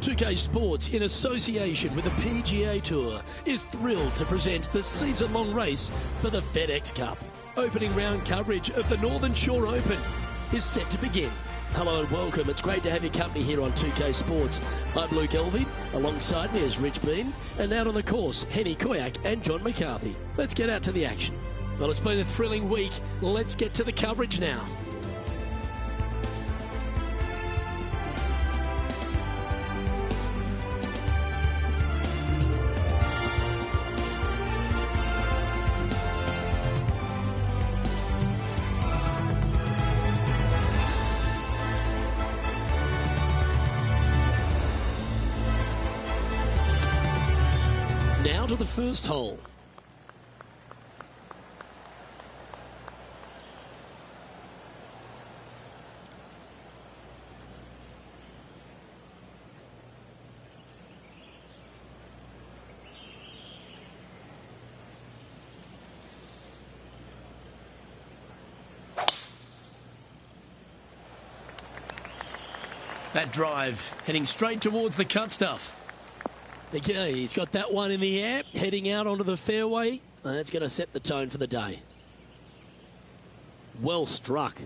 2K Sports, in association with the PGA Tour, is thrilled to present the season-long race for the FedEx Cup. Opening round coverage of the Northern Shore Open is set to begin. Hello and welcome. It's great to have your company here on 2K Sports. I'm Luke Elvey. Alongside me is Rich Beam. And out on the course, Henny Koyak and John McCarthy. Let's get out to the action. Well, it's been a thrilling week. Let's get to the coverage now. Now to the first hole. That drive heading straight towards the cut stuff. Okay, he's got that one in the air, heading out onto the fairway. And that's going to set the tone for the day. Well struck.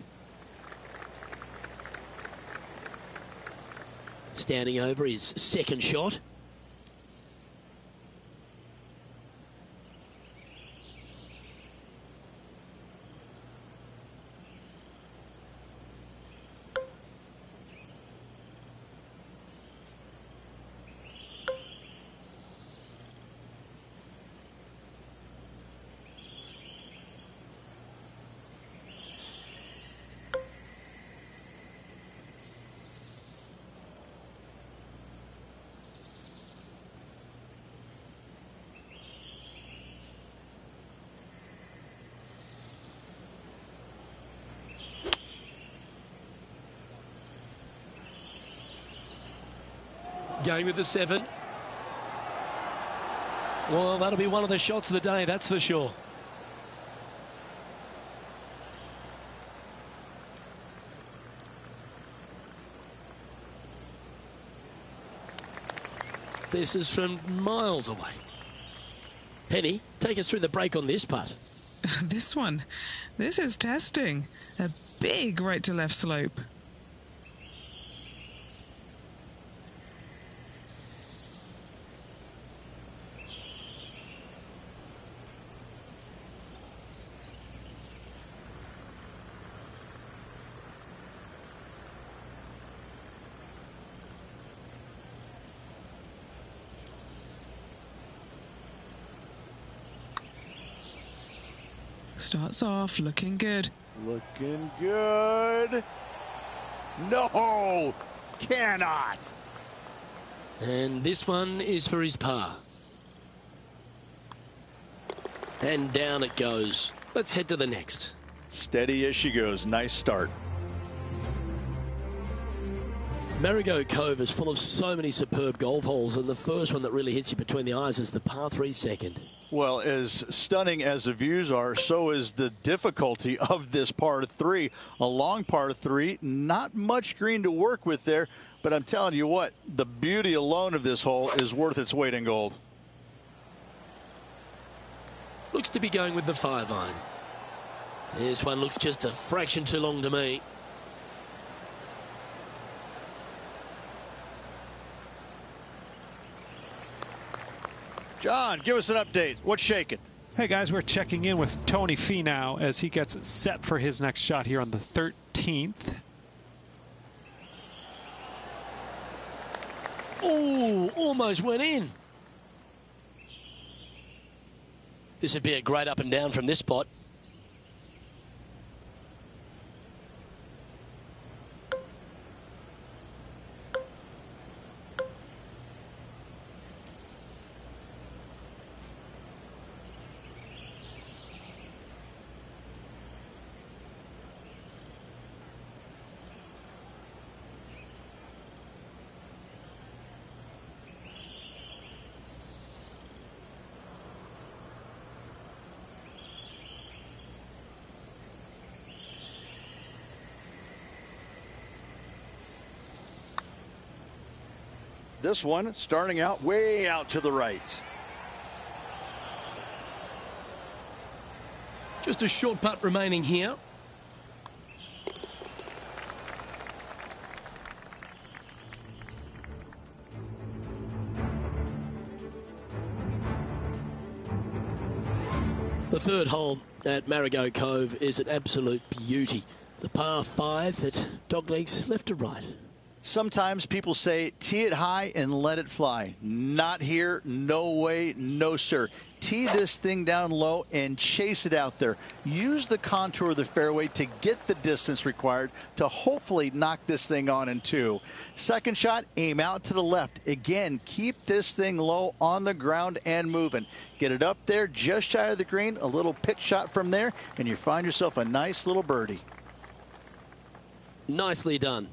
Standing over his second shot. Going with the 7. Well, that'll be one of the shots of the day, that's for sure. This is from miles away. Henny, take us through the break on this putt. This is testing. A big right to left slope. Starts off looking good. Looking good. No, cannot. And this one is for his par. And down it goes. Let's head to the next. Steady as she goes. Nice start. Marigot Cove is full of so many superb golf holes, and the first one that really hits you between the eyes is the par 3 second. Well, as stunning as the views are, so is the difficulty of this par 3. A long par 3, not much green to work with there, but I'm telling you what, the beauty alone of this hole is worth its weight in gold. Looks to be going with the 5-iron. This one looks just a fraction too long to me. John, give us an update. What's shaking? Hey guys, we're checking in with Tony Finau as he gets set for his next shot here on the 13th. Oh, almost went in. This would be a great up and down from this spot. This one starting out way out to the right. Just a short putt remaining here. The third hole at Marigot Cove is an absolute beauty. The par 5 that doglegs left to right. Sometimes people say, tee it high and let it fly. Not here, no way, no sir. Tee this thing down low and chase it out there. Use the contour of the fairway to get the distance required to hopefully knock this thing on in 2. Second shot, aim out to the left. Again, keep this thing low on the ground and moving. Get it up there just shy of the green, a little pitch shot from there, and you find yourself a nice little birdie. Nicely done.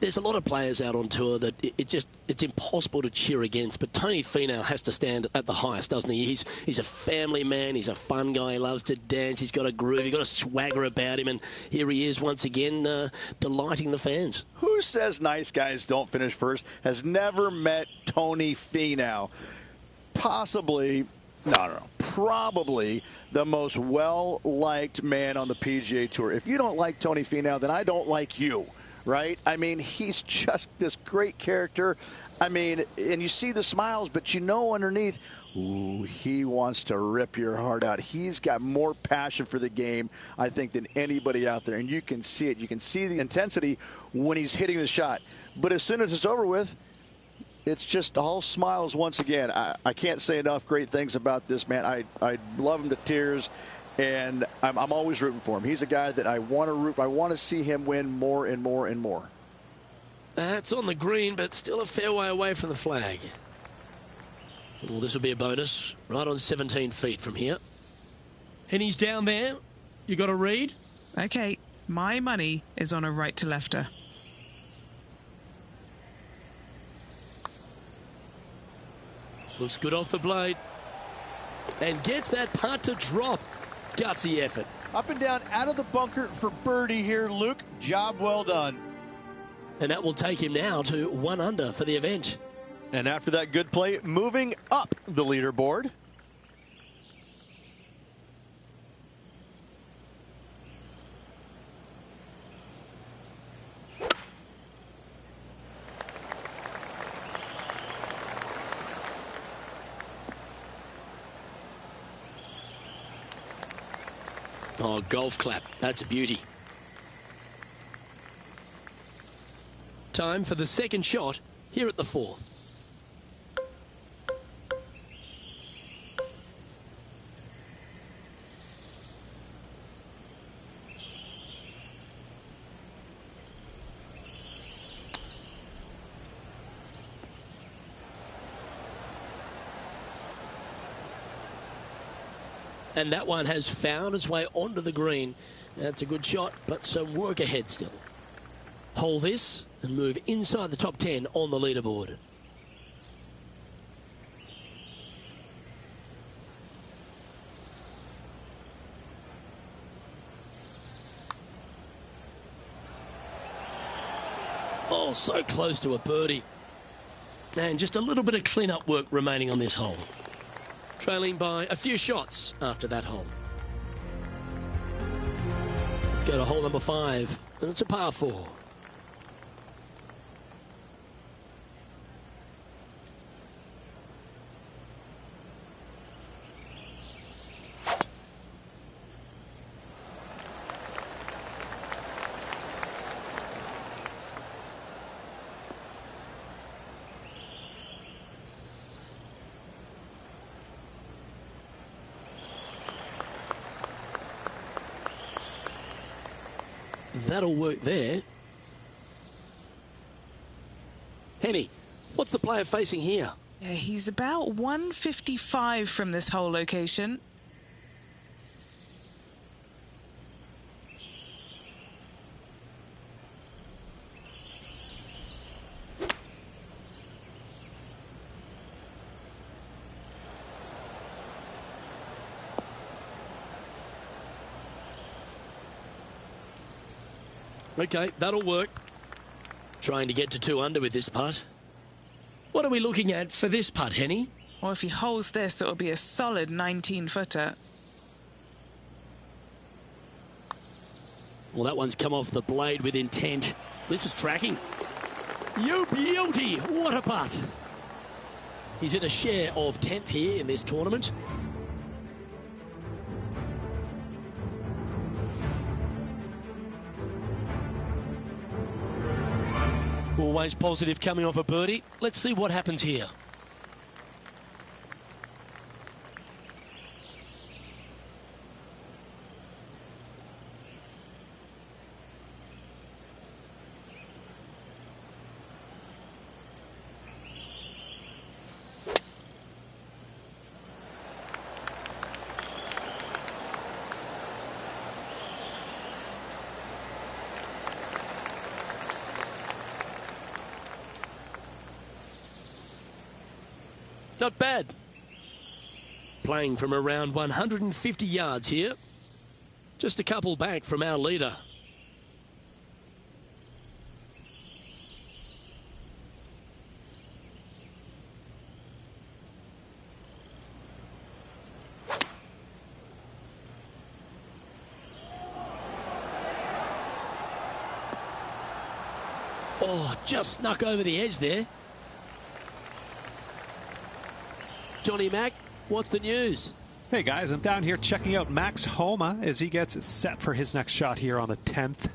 There's a lot of players out on tour that it's impossible to cheer against, but Tony Finau has to stand at the highest, doesn't he? He's a family man, he's a fun guy, he loves to dance, he's got a groove, he's got a swagger about him, and here he is once again delighting the fans. Who says nice guys don't finish first has never met Tony Finau. Probably the most well-liked man on the PGA Tour. If you don't like Tony Finau, then I don't like you. Right? I mean, he's just this great character. I mean, and you see the smiles, but you know underneath, ooh, he wants to rip your heart out. He's got more passion for the game, I think, than anybody out there. And you can see it. You can see the intensity when he's hitting the shot. But as soon as it's over with, it's just all smiles once again. I can't say enough great things about this man. I love him to tears. And I'm always rooting for him. He's a guy that I want to root. I want to see him win more and more and more. That's on the green, but still a fair way away from the flag. Well, this will be a bonus. Right on 17 feet from here. And he's down there. You got a read? Okay, my money is on a right-to-lefter. Looks good off the blade. And gets that putt to drop. Gutsy effort. Up and down out of the bunker for birdie here, Luke. Job well done. And that will take him now to 1 under for the event. And after that good play, moving up the leaderboard. Oh, golf clap. That's a beauty. Time for the second shot here at the 4th. And that one has found its way onto the green. That's a good shot, but some work ahead still. Hole this and move inside the top 10 on the leaderboard. Oh, so close to a birdie. And just a little bit of clean-up work remaining on this hole. Trailing by a few shots after that hole. Let's go to hole number 5, and it's a par 4. That'll work there. Henny, what's the player facing here? Yeah, he's about 155 from this hole location. Okay, that'll work. Trying to get to 2 under with this putt. What are we looking at for this putt, Henny? Well, if he holds this, it'll be a solid 19-footer. Well, that one's come off the blade with intent. This is tracking. You beauty! What a putt! He's in a share of 10th here in this tournament. Always positive coming off a birdie. Let's see what happens here. Not bad. Playing from around 150 yards here. Just a couple back from our leader. Oh, just snuck over the edge there. Johnny Mac, what's the news? Hey guys, I'm down here checking out Max Homa as he gets set for his next shot here on the 10th.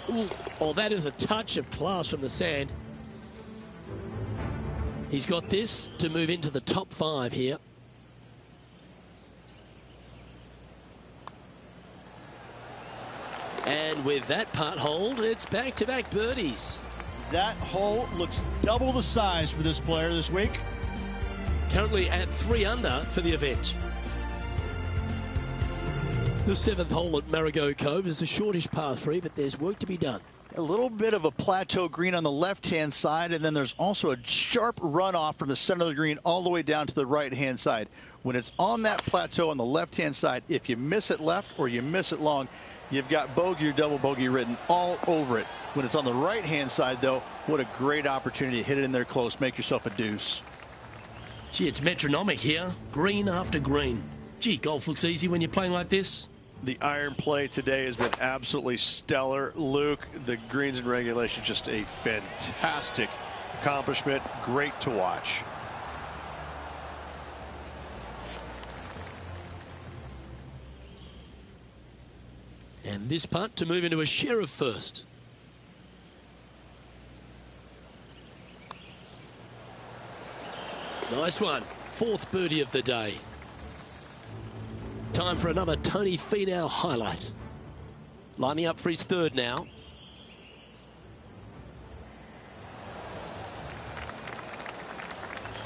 Ooh, oh, that is a touch of class from the sand. He's got this to move into the top 5 here. And with that putt hold, it's back-to-back birdies. That hole looks double the size for this player this week. Currently at 3 under for the event. The 7th hole at Marigot Cove is a shortish par 3, but there's work to be done. A little bit of a plateau green on the left-hand side, and then there's also a sharp runoff from the center of the green all the way down to the right-hand side. When it's on that plateau on the left-hand side, if you miss it left or you miss it long, you've got bogey or double bogey written all over it. When it's on the right-hand side, though, what a great opportunity to hit it in there close, make yourself a deuce. Gee, it's metronomic here, green after green. Gee, golf looks easy when you're playing like this. The iron play today has been absolutely stellar. Luke, the greens in regulation, just a fantastic accomplishment. Great to watch. And this putt to move into a share of first. Nice one. 4th birdie of the day. Time for another Tony Finau highlight. Lining up for his 3rd now.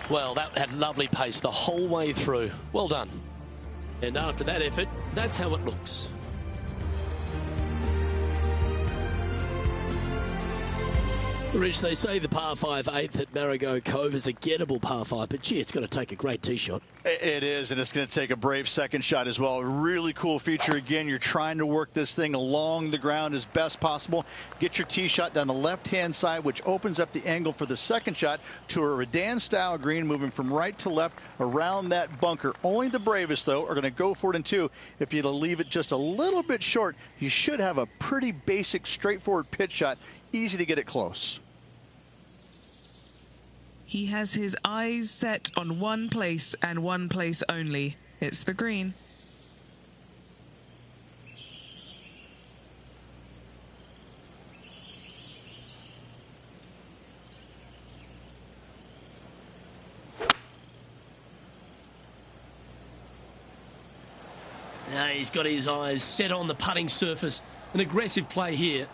Well, that had lovely pace the whole way through. Well done. And after that effort, that's how it looks. Rich, they say the par 5 8th at Marigot Cove is a gettable par 5, but gee, it's got to take a great tee shot. It is, and it's going to take a brave second shot as well. Really cool feature. Again, you're trying to work this thing along the ground as best possible. Get your tee shot down the left-hand side, which opens up the angle for the second shot to a Redan-style green, moving from right to left around that bunker. Only the bravest, though, are going to go for it in 2. If you leave it just a little bit short, you should have a pretty basic, straightforward pitch shot. Easy to get it close. He has his eyes set on one place and one place only. It's the green. Now he's got his eyes set on the putting surface. An aggressive play here.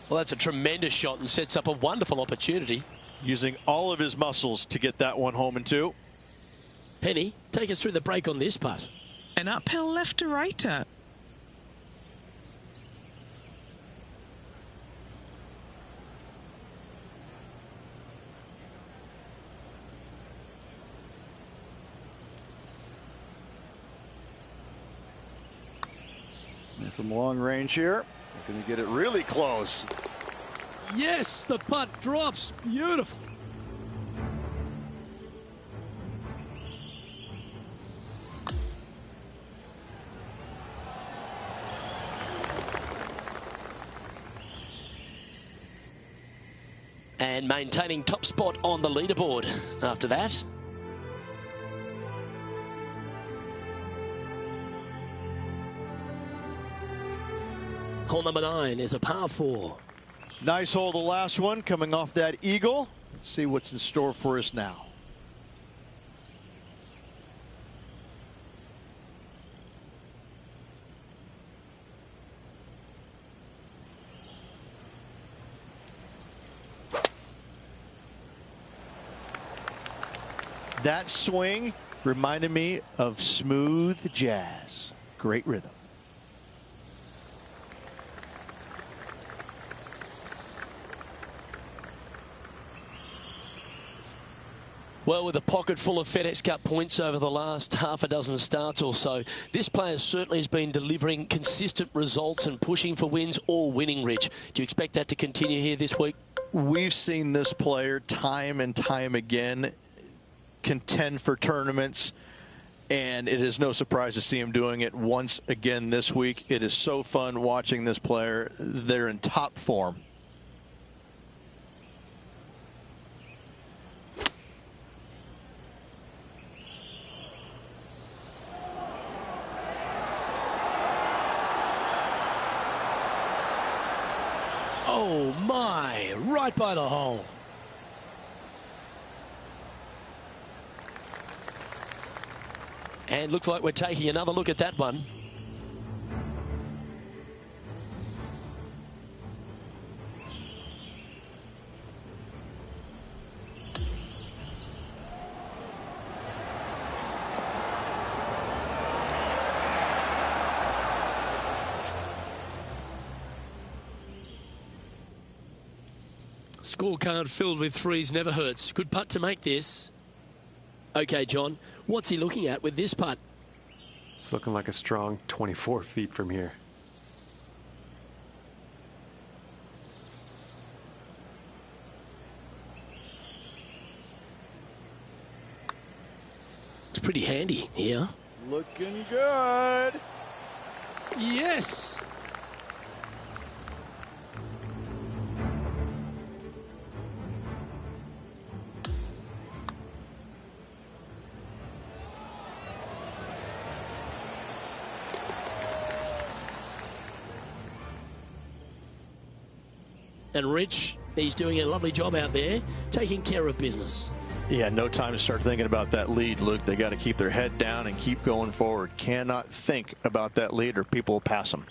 Well, that's a tremendous shot and sets up a wonderful opportunity. Using all of his muscles to get that one home in 2. Penny, take us through the break on this putt. An uphill left to righter. From long range here. They're going to get it really close. Yes, the putt drops. Beautiful. And maintaining top spot on the leaderboard after that. Hole number 9 is a par 4. Nice hole, the last one, coming off that eagle. Let's see what's in store for us now. That swing reminded me of smooth jazz. Great rhythm. Well, with a pocket full of FedEx Cup points over the last half a dozen starts or so, this player certainly has been delivering consistent results and pushing for wins or winning, Rich. Do you expect that to continue here this week? We've seen this player time and time again contend for tournaments, and it is no surprise to see him doing it once again this week. It is so fun watching this player. They're in top form. Oh my, right by the hole. And looks like we're taking another look at that one. Scorecard filled with threes never hurts. Good putt to make this. Okay, John, what's he looking at with this putt? It's looking like a strong 24 feet from here. It's pretty handy here. Looking good. Yes. And Rich, he's doing a lovely job out there, taking care of business. Yeah, no time to start thinking about that lead, Luke. They got to keep their head down and keep going forward. Cannot think about that lead or people will pass them.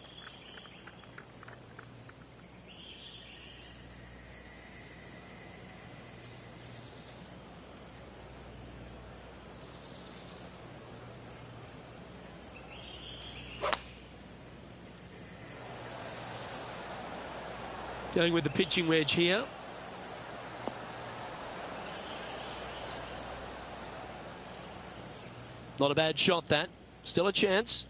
Going with the pitching wedge here. Not a bad shot, that. Still a chance.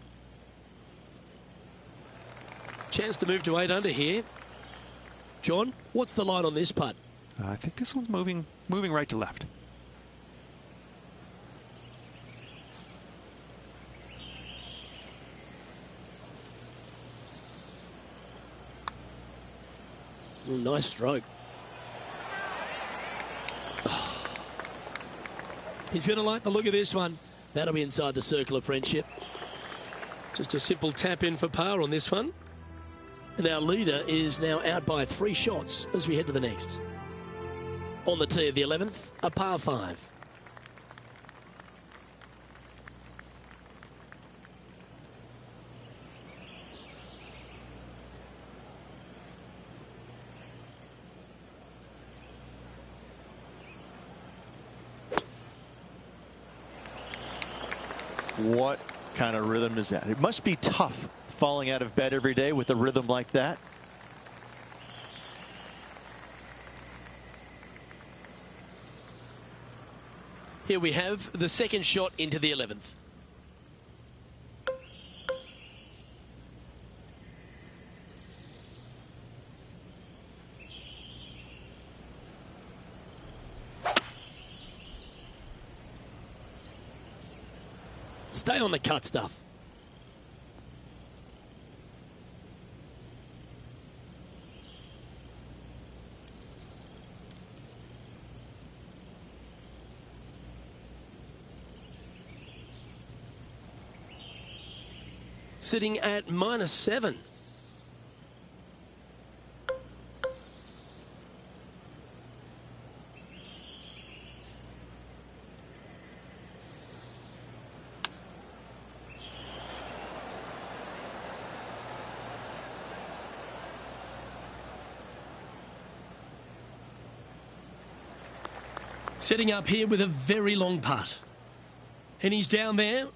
Chance to move to 8 under here. John, what's the line on this putt? I think this one's moving right to left. Ooh, nice stroke. Oh. He's going to like the look of this one. That'll be inside the circle of friendship. Just a simple tap in for par on this one. And our leader is now out by 3 shots as we head to the next. On the tee of the 11th, a par 5. What kind of rhythm is that? It must be tough falling out of bed every day with a rhythm like that. Here we have the second shot into the 11th. Stay on the cut stuff. Sitting at -7. Setting up here with a very long putt. And he's down there.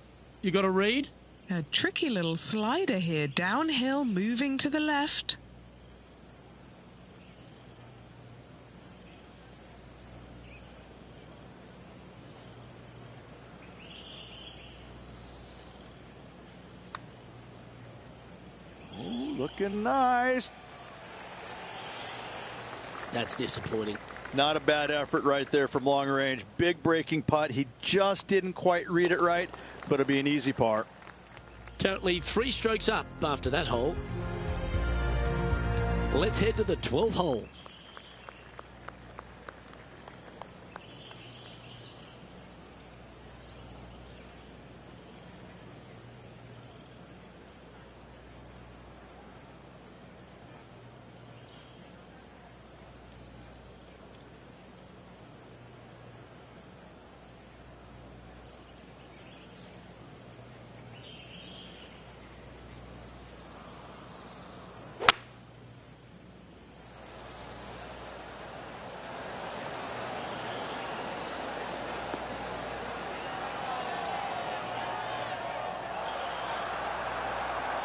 You got to read. A tricky little slider here, downhill, moving to the left. Oh, looking nice. That's disappointing. Not a bad effort right there from long range. Big breaking putt. He just didn't quite read it right, but it'll be an easy par. Currently 3 strokes up after that hole. Let's head to the 12th hole.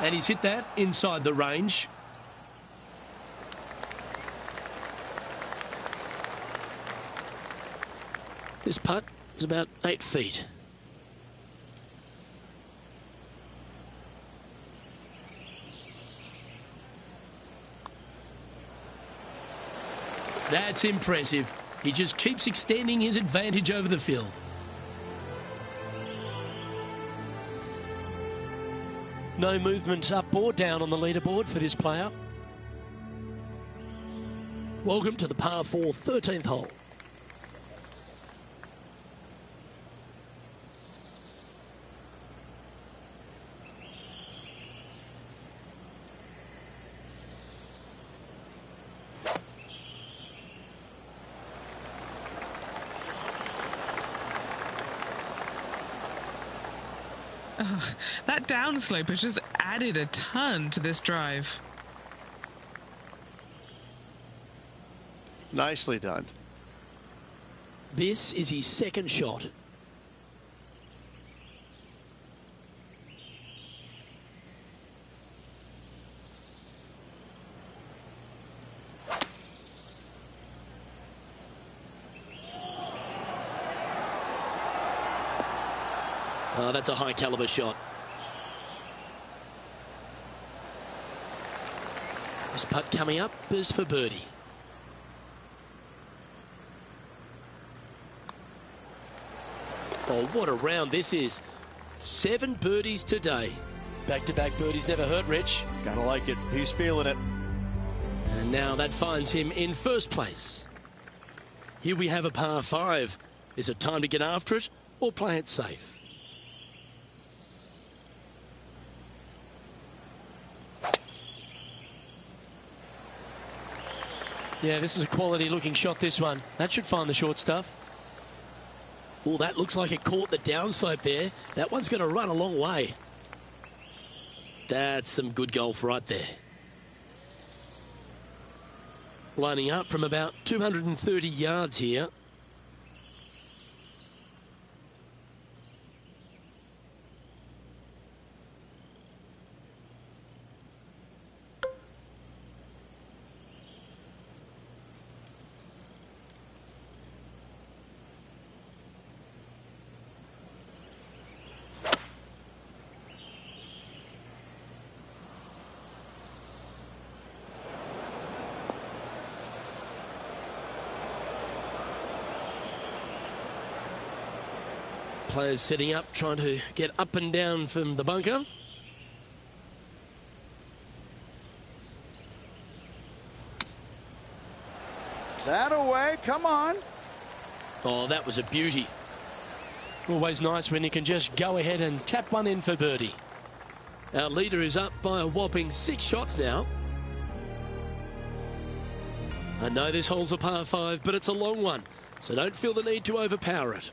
And he's hit that inside the range. This putt is about 8 feet. That's impressive. He just keeps extending his advantage over the field. No movement up or down on the leaderboard for this player. Welcome to the par 4 13th hole. Oh, that downslope has just added a ton to this drive. Nicely done. This is his second shot. Oh, that's a high caliber shot. This putt coming up is for birdie. Oh, what a round this is. 7 birdies today. Back-to-back birdies never hurt, Rich. Gotta like it. He's feeling it. And now that finds him in first place. Here we have a par 5. Is it time to get after it or play it safe? Yeah, this is a quality looking shot, this one. That should find the short stuff. Oh, that looks like it caught the downslope there. That one's going to run a long way. That's some good golf right there. Lining up from about 230 yards here. players setting up, trying to get up and down from the bunker. That away, come on. Oh, that was a beauty. Always nice when you can just go ahead and tap one in for birdie. Our leader is up by a whopping 6 shots now. I know this hole's a par 5, but it's a long one, so don't feel the need to overpower it.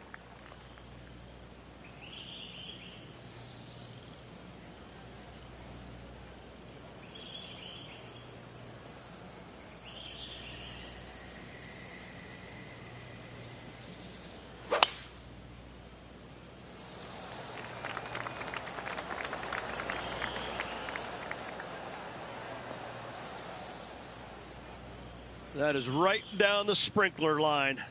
That is right down the sprinkler line.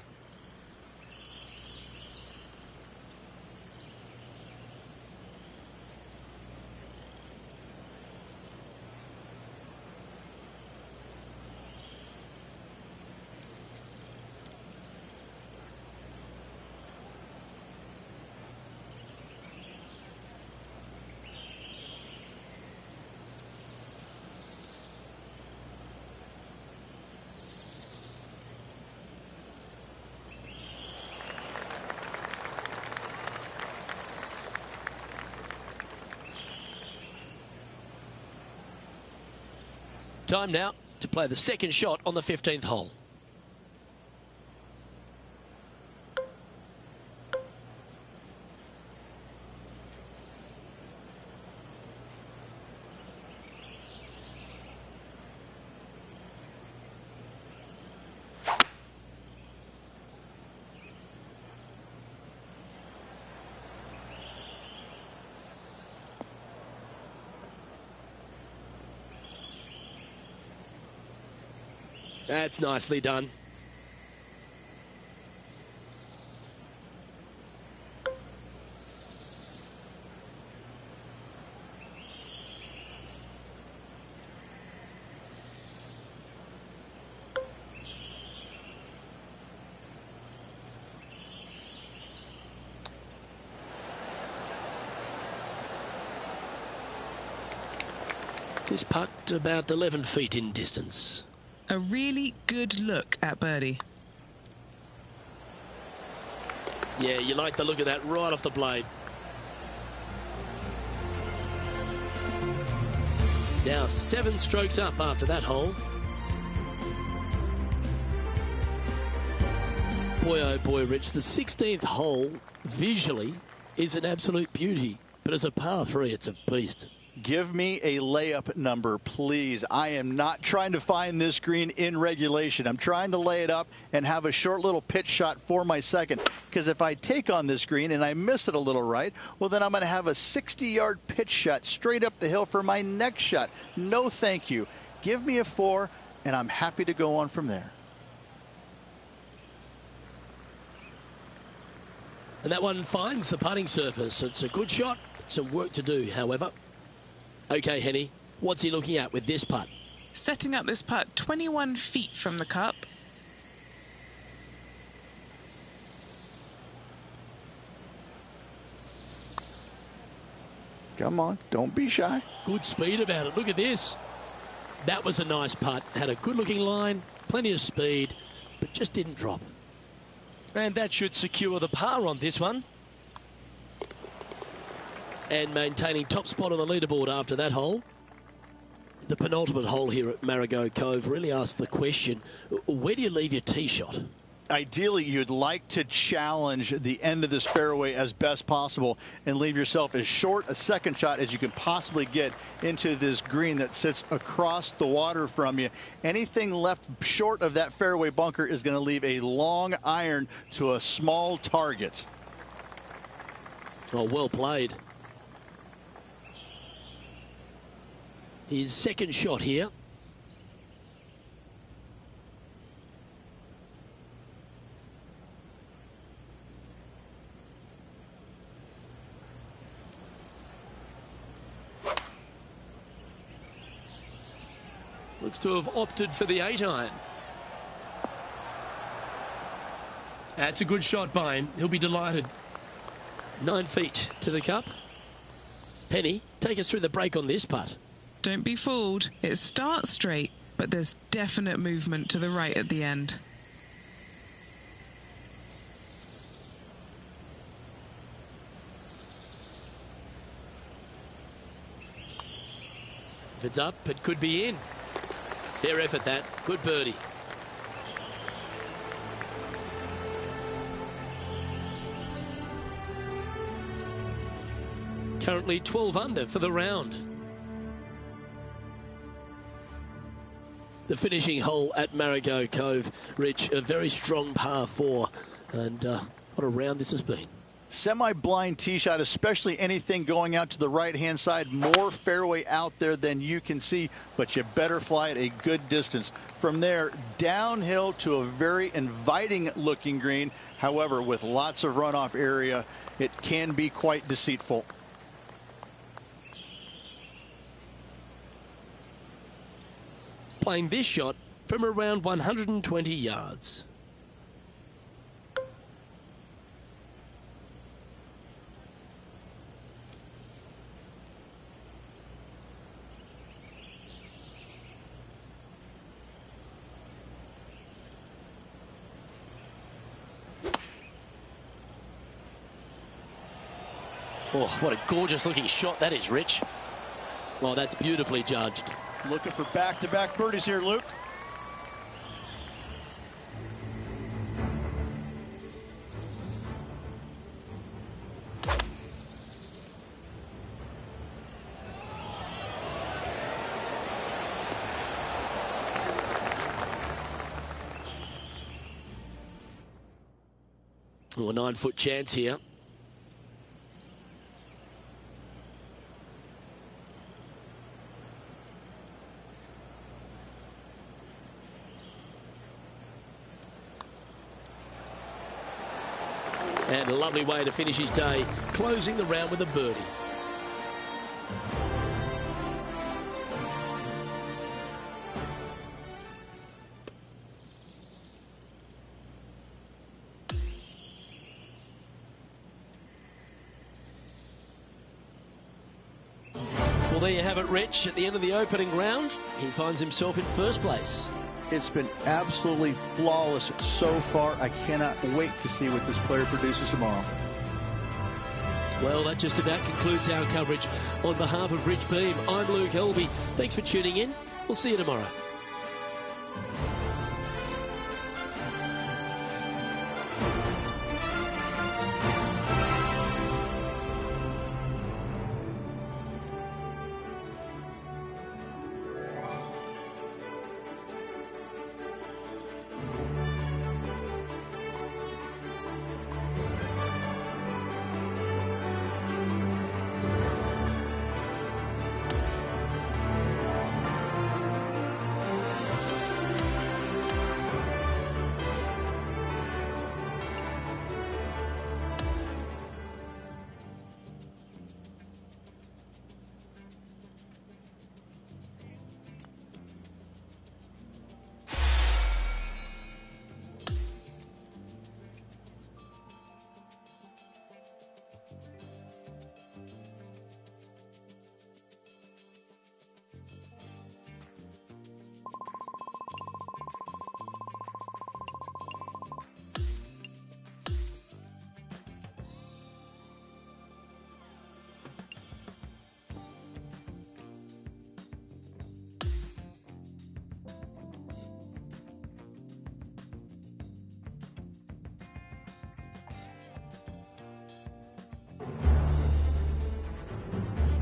Time now to play the second shot on the 15th hole. That's nicely done. This putt about 11 feet in distance. A really good look at birdie. Yeah, you like the look of that right off the blade. Now 7 strokes up after that hole. Boy, oh boy, Rich, the 16th hole visually is an absolute beauty, but as a par 3, it's a beast. Give me a layup number, please. I am not trying to find this green in regulation. I'm trying to lay it up and have a short little pitch shot for my second. Because if I take on this green and I miss it a little right, well, then I'm going to have a 60-yard pitch shot straight up the hill for my next shot. No, thank you. Give me a 4, and I'm happy to go on from there. And that one finds the putting surface. It's a good shot. Some work to do, however. Okay, Henny, what's he looking at with this putt? Setting up this putt 21 feet from the cup. Come on, don't be shy. Good speed about it. Look at this. That was a nice putt. Had a good-looking line, plenty of speed, but just didn't drop. And that should secure the par on this one. And maintaining top spot on the leaderboard after that hole. The penultimate hole here at Marigot Cove really asks the question, where do you leave your tee shot? Ideally, you'd like to challenge the end of this fairway as best possible and leave yourself as short a second shot as you can possibly get into this green that sits across the water from you. Anything left short of that fairway bunker is going to leave a long iron to a small target. Oh, well played. His second shot here. Looks to have opted for the 8-iron. That's a good shot by him. He'll be delighted. 9 feet to the cup. Penny, take us through the break on this putt. Don't be fooled. It starts straight, but there's definite movement to the right at the end. If it's up, it could be in. Fair effort, that. Good birdie. Currently 12 under for the round. The finishing hole at Marigot Cove, Rich, a very strong par 4. And what a round this has been. Semi-blind tee shot, especially anything going out to the right-hand side. More fairway out there than you can see, but you better fly it a good distance. From there, downhill to a very inviting-looking green. However, with lots of runoff area, it can be quite deceitful. Playing this shot from around 120 yards. Oh, what a gorgeous looking shot that is, Rich. Well, that's beautifully judged. Looking for back-to-back birdies here, Luke. Oh, a 9-foot chance here. And a lovely way to finish his day, closing the round with a birdie. Well, there you have it, Rich. At the end of the opening round, he finds himself in first place. It's been absolutely flawless so far. I cannot wait to see what this player produces tomorrow. Well, that just about concludes our coverage. On behalf of Rich Beam, I'm Luke Helby. Thanks for tuning in. We'll see you tomorrow.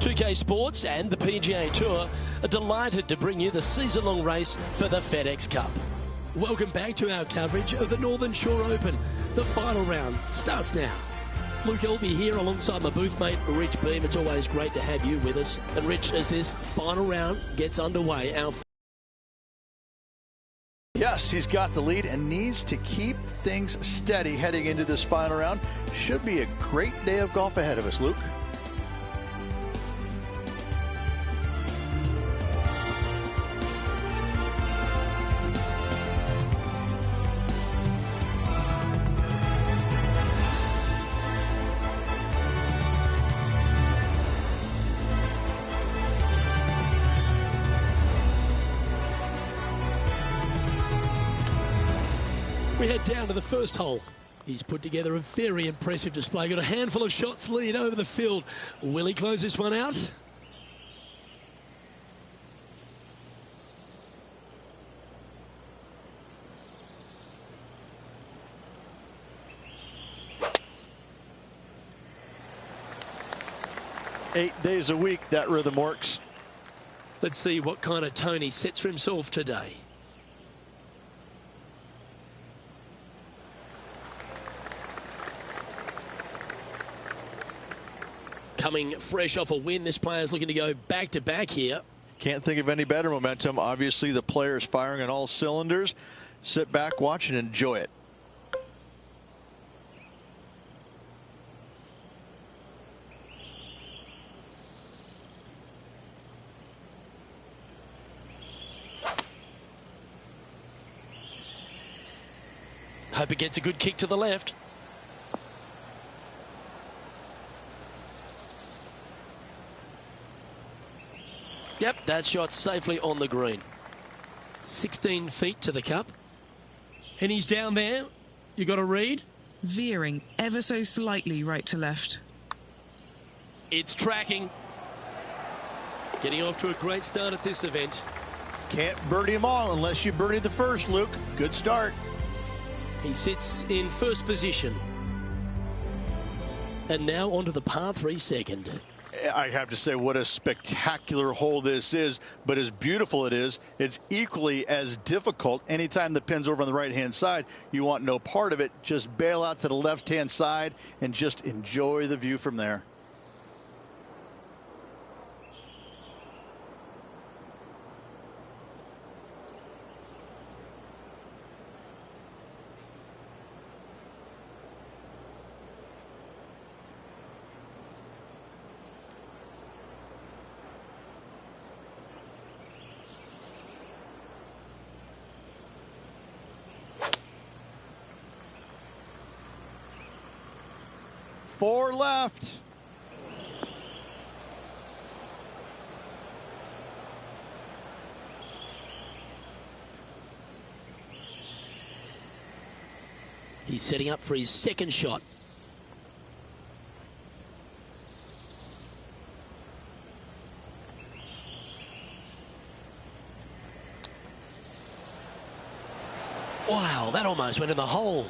UK Sports and the PGA Tour are delighted to bring you the season-long race for the FedEx Cup. Welcome back to our coverage of the Northern Shore Open. The final round starts now. Luke Elvey here alongside my booth mate, Rich Beam. It's always great to have you with us. And Rich, as this final round gets underway, Yes, he's got the lead and needs to keep things steady heading into this final round. Should be a great day of golf ahead of us, Luke. We head down to the first hole. He's put together a very impressive display. Got a handful of shots lead over the field. Will he close this one out? Eight days a week, that rhythm works. Let's see what kind of tone he sets for himself today. Coming fresh off a win, this player's looking to go back-to-back here. Can't think of any better momentum. Obviously, the player is firing on all cylinders. Sit back, watch, and enjoy it. Hope it gets a good kick to the left. Yep, that shot safely on the green. 16 feet to the cup. And he's down there. You got a read? Veering ever so slightly right to left. It's tracking. Getting off to a great start at this event. Can't birdie them all unless you birdie the first, Luke. Good start. He sits in first position. And now onto the par 3 second. I have to say, what a spectacular hole this is, but as beautiful it is, it's equally as difficult. Anytime the pin's over on the right-hand side, you want no part of it. Just bail out to the left-hand side and just enjoy the view from there. Four left. He's setting up for his second shot. Wow, that almost went in the hole.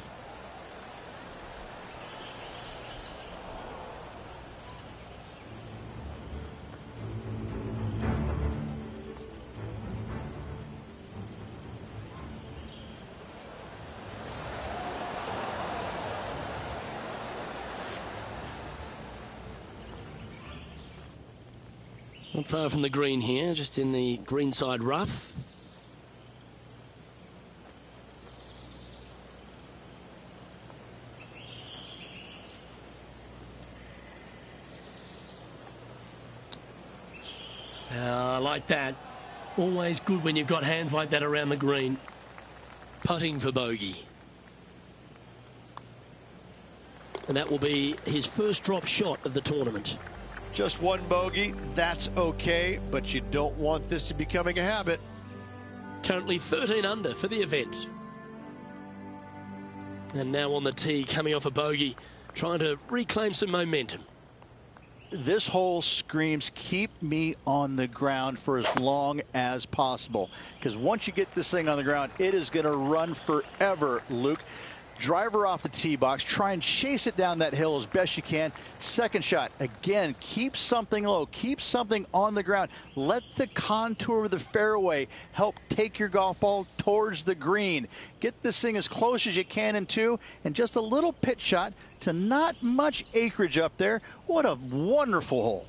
Not far from the green here, just in the greenside rough. I like that. Always good when you've got hands like that around the green. Putting for bogey. And that will be his first drop shot of the tournament. Just one bogey, that's okay, but you don't want this to be becoming a habit. Currently 13 under for the event. And now on the tee, coming off a bogey, trying to reclaim some momentum. This hole screams, keep me on the ground for as long as possible. Because once you get this thing on the ground, it is going to run forever, Luke. Driver off the tee box, try and chase it down that hill as best you can. Second shot, again, keep something low, keep something on the ground. Let the contour of the fairway help take your golf ball towards the green. Get this thing as close as you can in two, and just a little pitch shot to not much acreage up there. What a wonderful hole.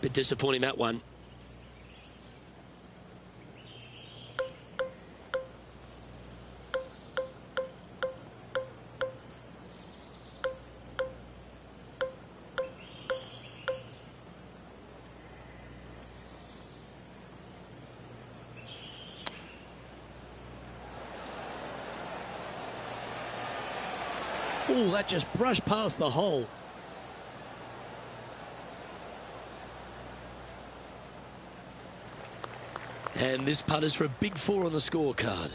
Bit disappointing, that one. Oh, that just brushed past the hole. And this putt is for a big 4 on the scorecard.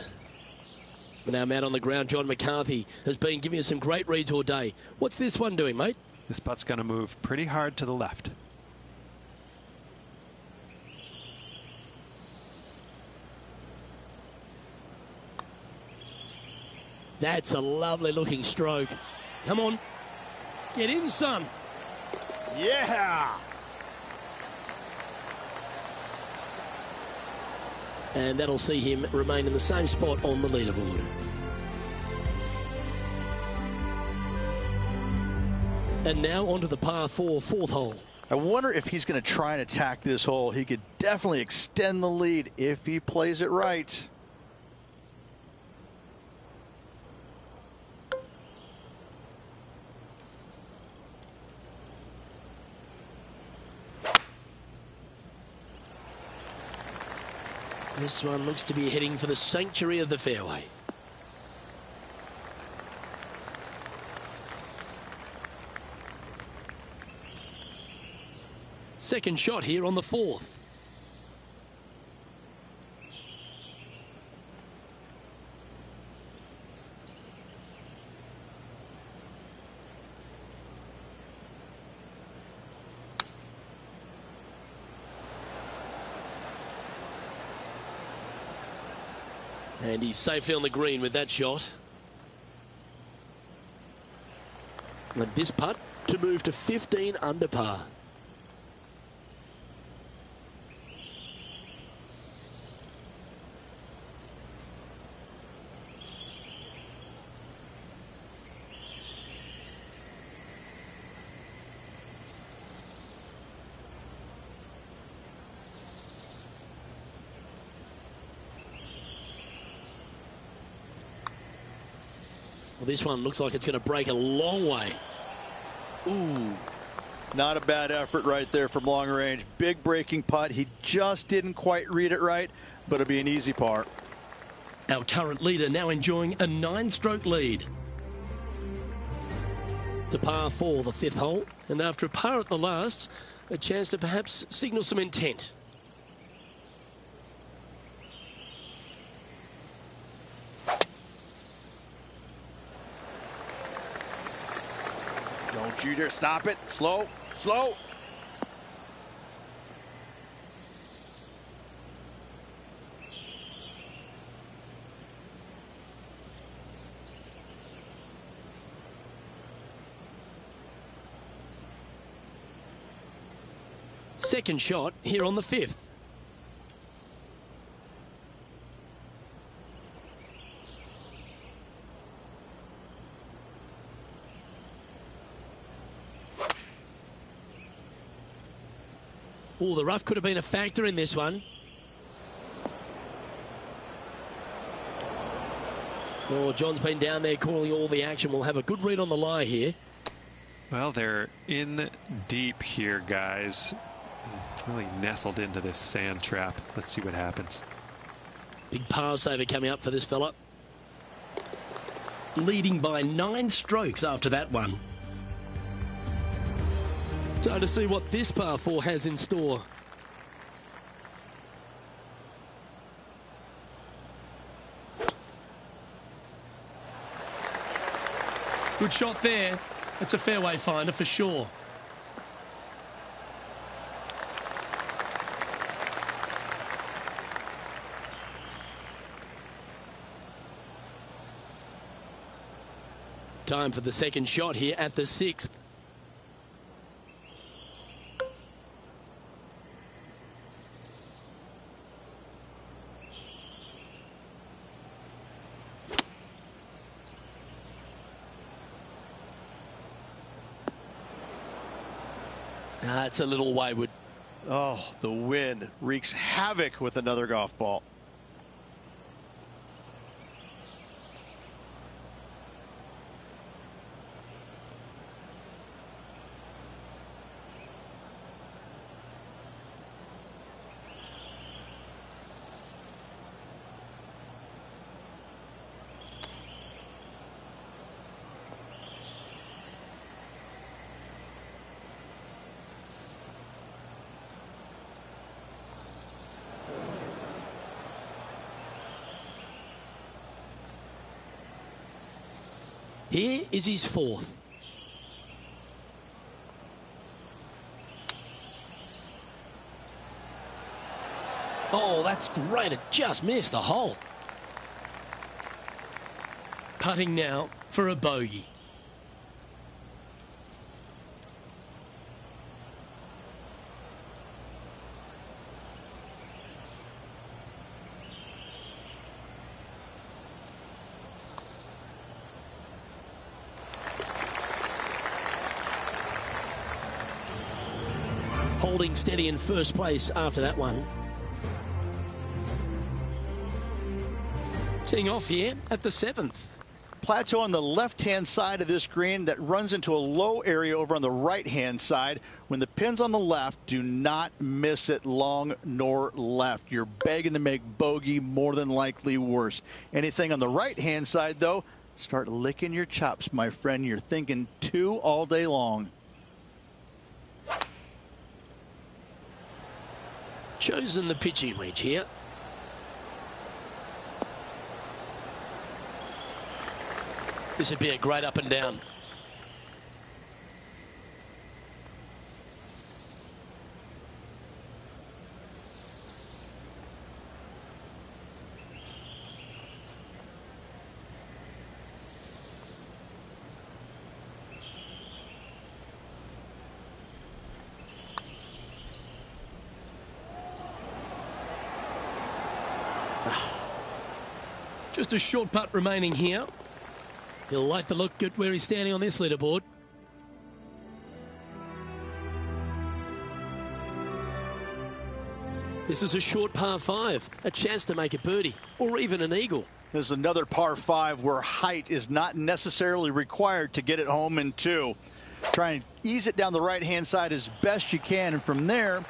But now man on the ground, John McCarthy, has been giving us some great reads all day. What's this one doing, mate? This putt's going to move pretty hard to the left. That's a lovely looking stroke. Come on. Get in, son. Yeah. And that'll see him remain in the same spot on the leaderboard. And now onto the par 4, 4th hole. I wonder if he's going to try and attack this hole. He could definitely extend the lead if he plays it right. This one looks to be heading for the sanctuary of the fairway. Second shot here on the 4th. And he's safely on the green with that shot. And this putt to move to 15 under par. Well, this one looks like it's going to break a long way. Ooh, not a bad effort right there from long range. Big breaking putt. He just didn't quite read it right, but it'll be an easy par. Our current leader now enjoying a 9-stroke lead. To par 4, the 5th hole. And after a par at the last, a chance to perhaps signal some intent. Don't you dare stop it. Slow, slow. Second shot here on the 5th. Oh, the rough could have been a factor in this one. Oh, John's been down there calling all the action. We'll have a good read on the lie here. Well, they're in deep here, guys. Really nestled into this sand trap. Let's see what happens. Big par saver coming up for this fella. Leading by 9 strokes after that one. Time to see what this par 4 has in store. Good shot there. It's a fairway finder for sure. Time for the second shot here at the 6th. It's a little wayward. Oh, the wind wreaks havoc with another golf ball. Here is his fourth. Oh, that's great. It just missed the hole. Putting now for a bogey. Holding steady in first place after that one. Teeing off here at the 7th. Plateau on the left-hand side of this green that runs into a low area over on the right-hand side. When the pin's on the left, do not miss it long nor left. You're begging to make bogey, more than likely worse. Anything on the right-hand side, though, start licking your chops, my friend. You're thinking 2 all day long. Chosen the pitching wedge here. This would be a great up and down. Just a short putt remaining here. He'll like to look at where he's standing on this leaderboard. This is a short par 5, a chance to make a birdie or even an eagle. There's another par 5 where height is not necessarily required to get it home in 2. Try and ease it down the right-hand side as best you can, and from there,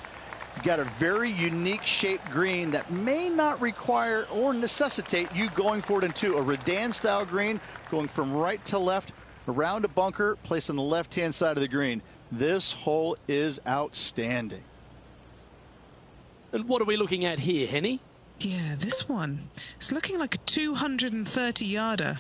you got a very unique shaped green that may not require or necessitate you going for it in 2. A Redan-style green going from right to left around a bunker placed on the left-hand side of the green. This hole is outstanding. And what are we looking at here, Henny? Yeah, this one. It's looking like a 230-yarder.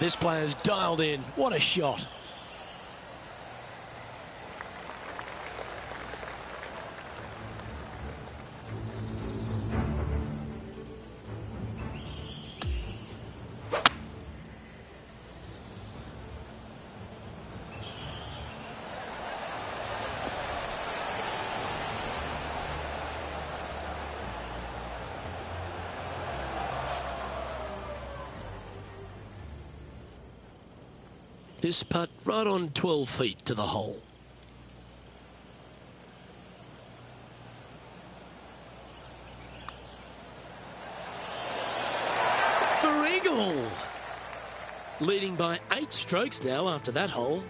This player's dialed in. What a shot. This putt right on 12 feet to the hole. For eagle. Leading by 8 strokes now after that hole.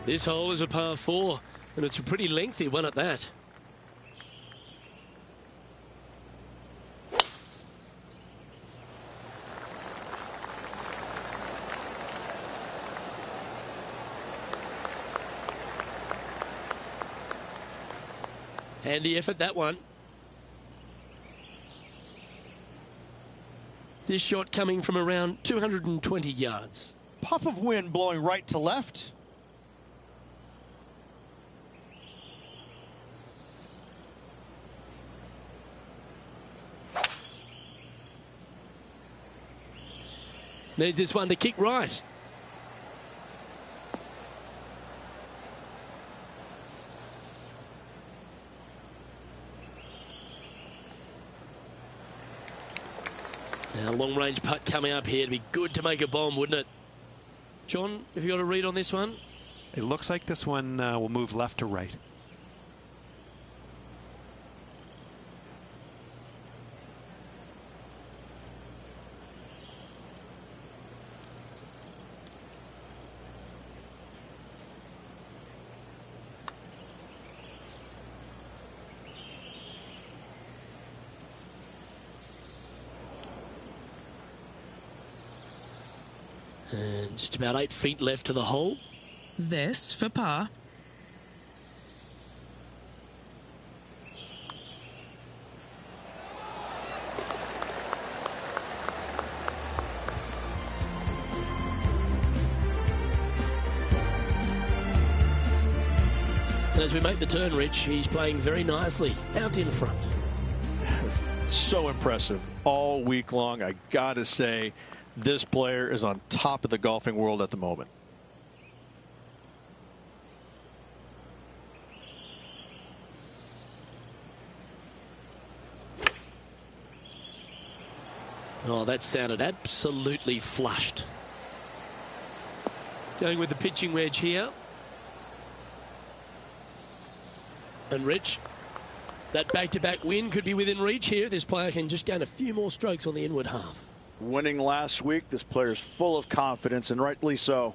This hole is a par 4, and it's a pretty lengthy one at that. Handy effort, that one. This shot coming from around 220 yards. Puff of wind blowing right to left. Needs this one to kick right. Now, long-range putt coming up here. It'd be good to make a bomb, wouldn't it? John, have you got a read on this one? It looks like this one will move left to right. And just about 8 feet left to the hole. This for par. And as we make the turn, Rich, he's playing very nicely out in front. So impressive all week long. I got to say, this player is on top of the golfing world at the moment. Oh, that sounded absolutely flushed. Going with the pitching wedge here. And Rich, that back-to-back win could be within reach here. This player can just gain a few more strokes on the inward half. Winning last week, this player's full of confidence, and rightly so.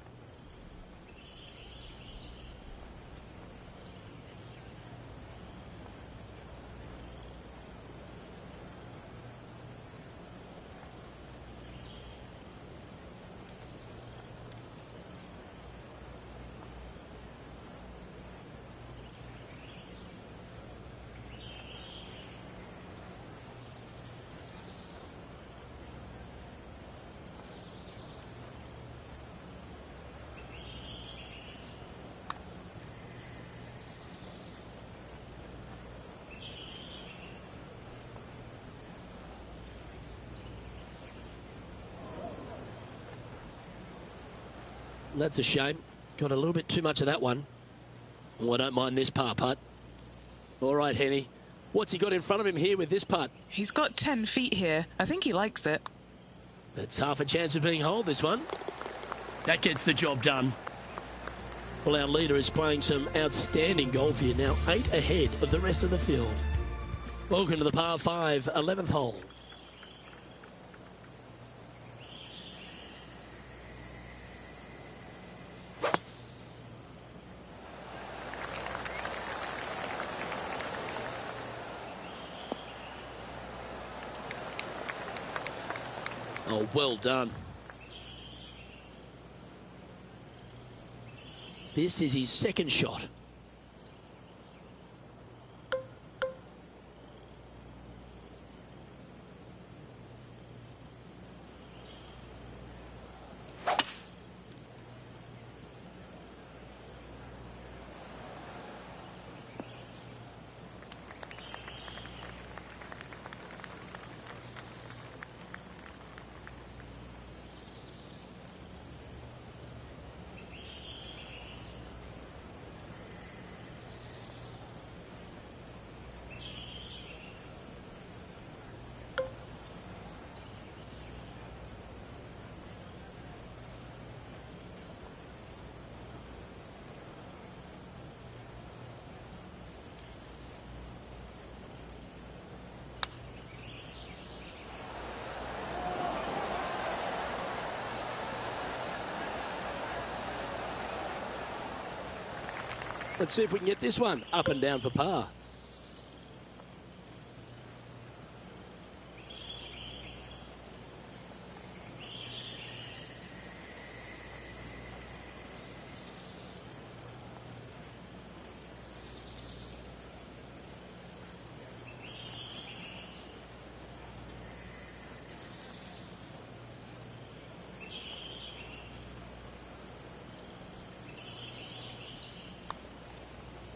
That's a shame. Got a little bit too much of that one. Oh, I don't mind this par putt. All right, Henny. What's he got in front of him here with this putt? He's got 10 feet here. I think he likes it. That's half a chance of being holed, this one. That gets the job done. Well, our leader is playing some outstanding golf here now, 8 ahead of the rest of the field. Welcome to the par 5, 11th hole. Oh, well done. This is his second shot. Let's see if we can get this one up and down for par.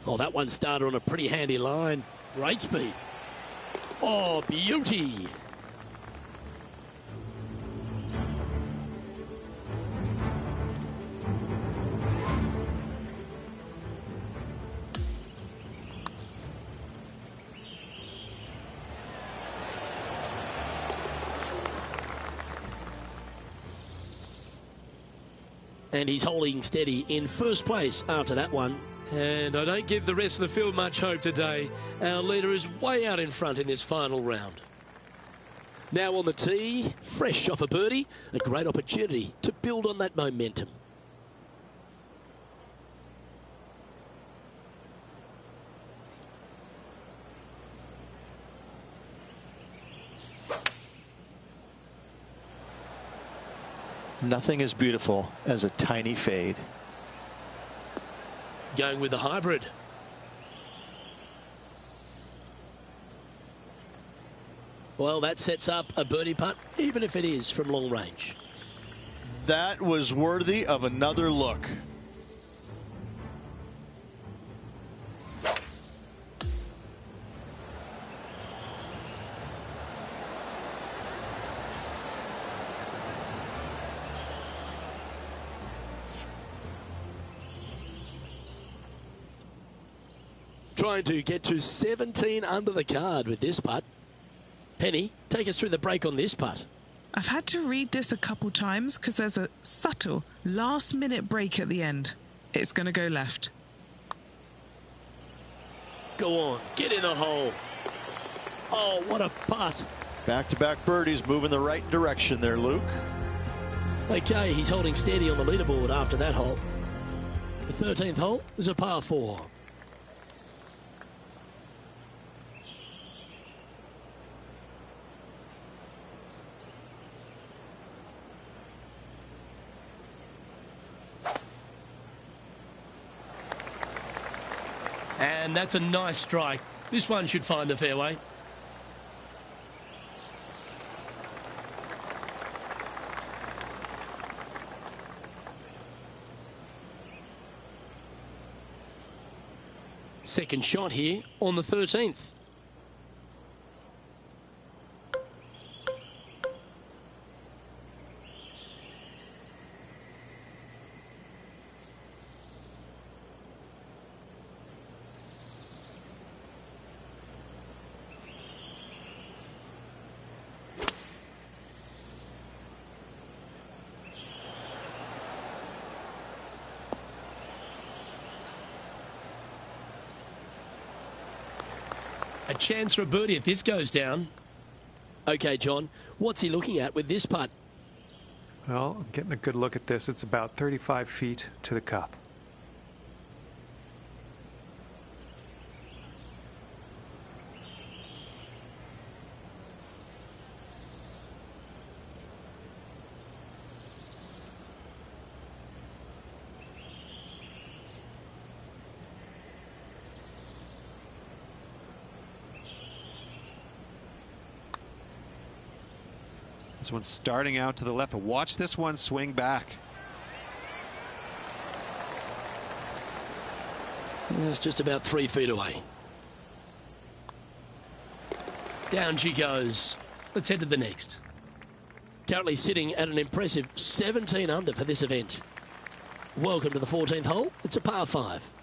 Oh, that one started on a pretty handy line. Great speed. Oh, beauty. And he's holding steady in first place after that one. And I don't give the rest of the field much hope today. Our leader is way out in front in this final round. Now on the tee, fresh off a birdie, a great opportunity to build on that momentum. Nothing as beautiful as a tiny fade. Going with the hybrid. Well, that sets up a birdie putt, even if it is from long range. That was worthy of another look. Trying to get to 17 under the card with this putt. Penny, take us through the break on this putt. I've had to read this a couple times because there's a subtle last-minute break at the end. It's going to go left. Go on, get in the hole. Oh, what a putt. Back-to-back birdies moving the right direction there, Luke. Okay, he's holding steady on the leaderboard after that hole. The 13th hole is a par 4. And that's a nice strike. This one should find the fairway. Second shot here on the 13th. A chance for a birdie if this goes down. Okay, John, what's he looking at with this putt? Well, I'm getting a good look at this. It's about 35 feet to the cup. This one's starting out to the left, but watch this one swing back. It's just about 3 feet away. Down she goes. Let's head to the next. Currently sitting at an impressive 17 under for this event. Welcome to the 14th hole. It's a par 5.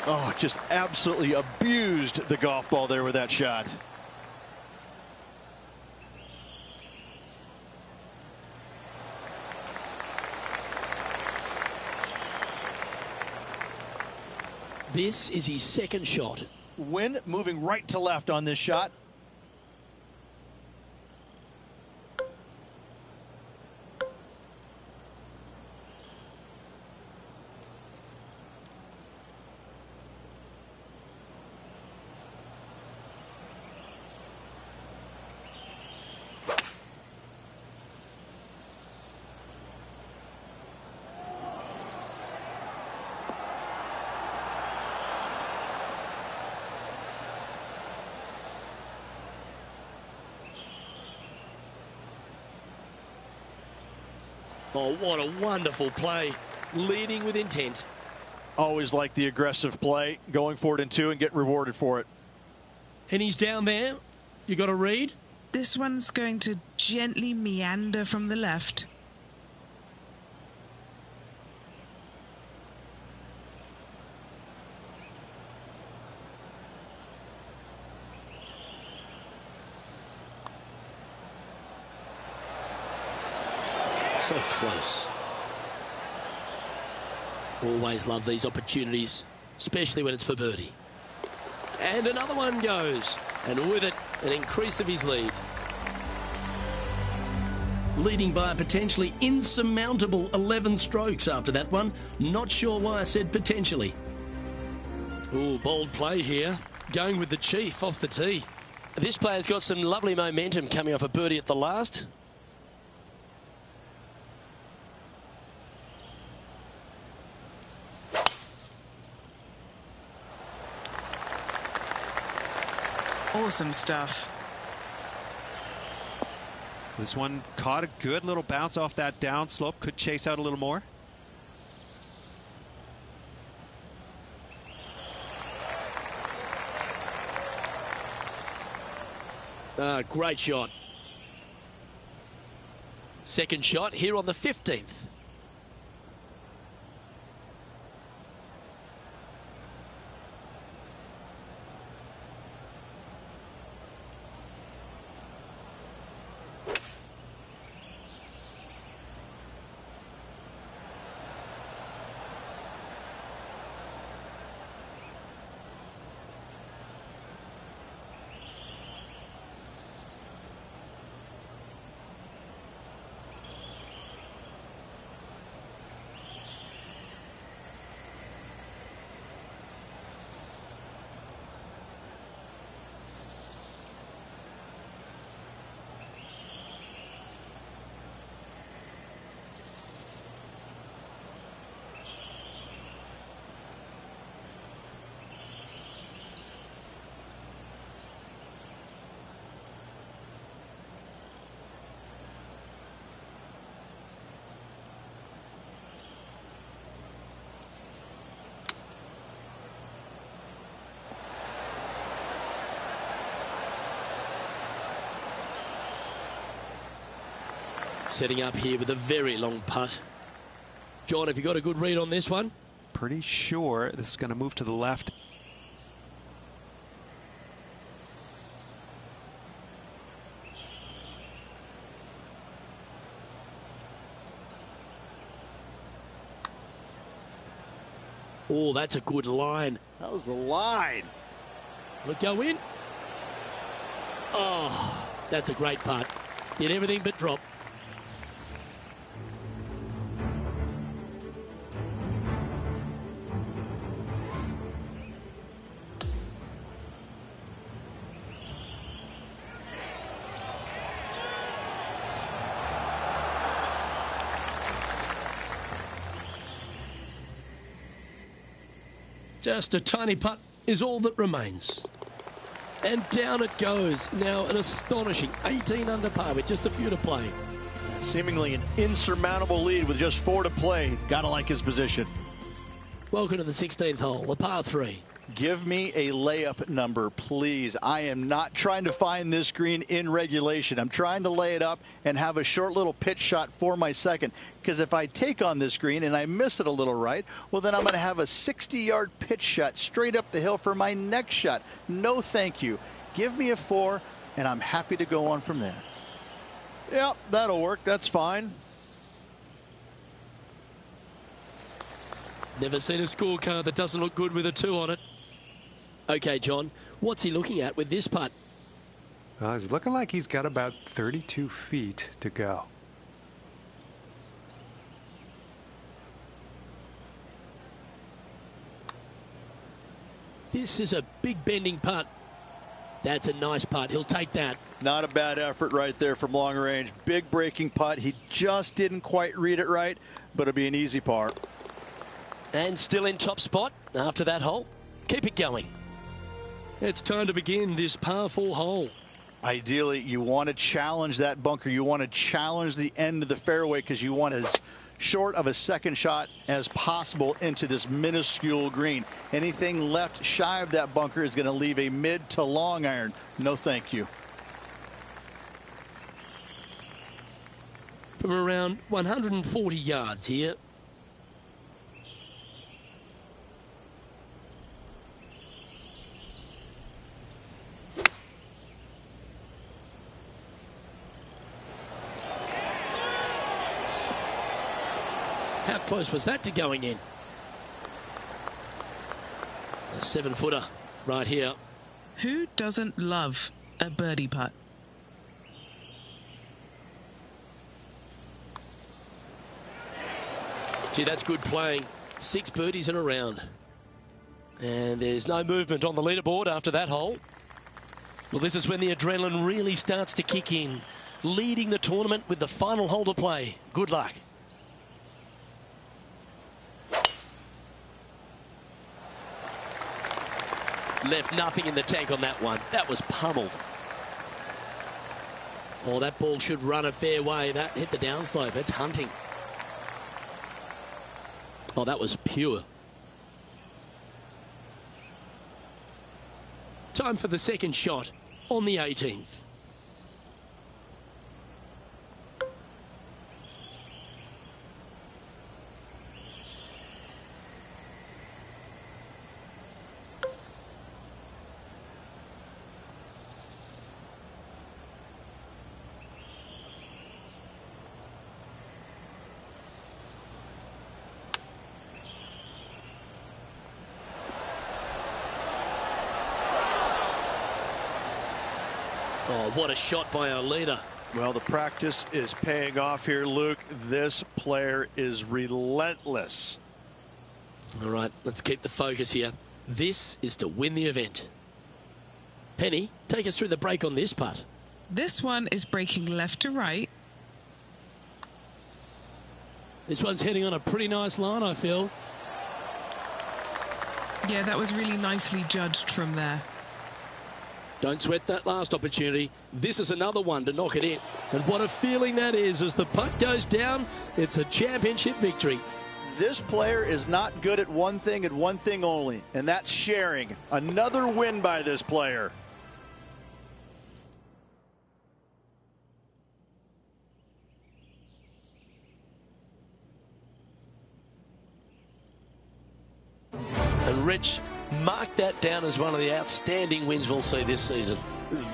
Oh, just absolutely abused the golf ball there with that shot. This is his second shot. Wind moving right to left on this shot. Oh, what a wonderful play. Leading with intent. Always like the aggressive play, going for it in 2 and get rewarded for it. And he's down there. You got a read? This one's going to gently meander from the left. So close. Always love these opportunities, especially when it's for birdie. And another one goes. And with it, an increase of his lead. leading by a potentially insurmountable 11 strokes after that one. Not sure why I said potentially. Oh, bold play here. Going with the Chief off the tee. This player's got some lovely momentum coming off a birdie at the last. Awesome stuff. This one caught a good little bounce off that downslope. Could chase out a little more. Great shot. Second shot here on the 15th. Setting up here with a very long putt. John, have you got a good read on this one? Pretty sure this is going to move to the left. Oh, that's a good line. That was the line. Will it go in? Oh, that's a great putt. Did everything but drop. Just a tiny putt is all that remains. And down it goes. Now an astonishing 18 under par with just a few to play. Seemingly an insurmountable lead with just 4 to play. Gotta like his position. Welcome to the 16th hole, the par 3. Give me a layup number, please. I am not trying to find this green in regulation. I'm trying to lay it up and have a short little pitch shot for my second. Because if I take on this green and I miss it a little right, well, then I'm going to have a 60-yard pitch shot straight up the hill for my next shot. No, thank you. Give me a 4, and I'm happy to go on from there. Yep, that'll work. That's fine. Never seen a scorecard that doesn't look good with a 2 on it. Okay, John, what's he looking at with this putt? Well, he's looking like he's got about 32 feet to go. This is a big bending putt. That's a nice putt. He'll take that. Not a bad effort right there from long range. Big breaking putt. He just didn't quite read it right, but it'll be an easy par. And still in top spot after that hole. Keep it going. It's time to begin this par 4 hole. Ideally, you want to challenge that bunker. You want to challenge the end of the fairway because you want as short of a second shot as possible into this minuscule green. Anything left shy of that bunker is going to leave a mid to long iron. No, thank you. From around 140 yards here. How close was that to going in? A 7-footer right here. Who doesn't love a birdie putt? Gee, that's good playing. 6 birdies in a round. And there's no movement on the leaderboard after that hole. Well, this is when the adrenaline really starts to kick in. Leading the tournament with the final hole to play. Good luck. Left nothing in the tank on that one. That was pummeled. Oh, that ball should run a fair way. That hit the downslope. It's hunting. Oh, that was pure. Time for the second shot on the 18th. Oh, what a shot by our leader. Well, the practice is paying off here, Luke. This player is relentless. All right, let's keep the focus here. This is to win the event. Penny, take us through the break on this putt. This one is breaking left to right. This one's heading on a pretty nice line, I feel. Yeah, that was really nicely judged from there. Don't sweat that last opportunity. This is another one to knock it in. And what a feeling that is. As the putt goes down, it's a championship victory. This player is not good at one thing and one thing only, and that's sharing. Another win by this player. And Rich, mark that down as one of the outstanding wins we'll see this season.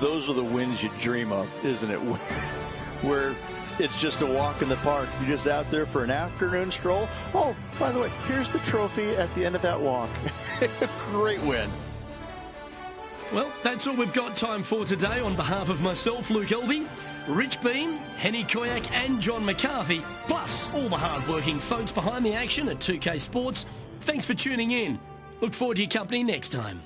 Those are the wins you dream of, isn't it? Where it's just a walk in the park. You're just out there for an afternoon stroll. Oh, by the way, here's the trophy at the end of that walk. Great win. Well, that's all we've got time for today. On behalf of myself, Luke Elvey, Rich Bean, Henny Koyak and John McCarthy, plus all the hard-working folks behind the action at 2K Sports, thanks for tuning in. Look forward to your company next time.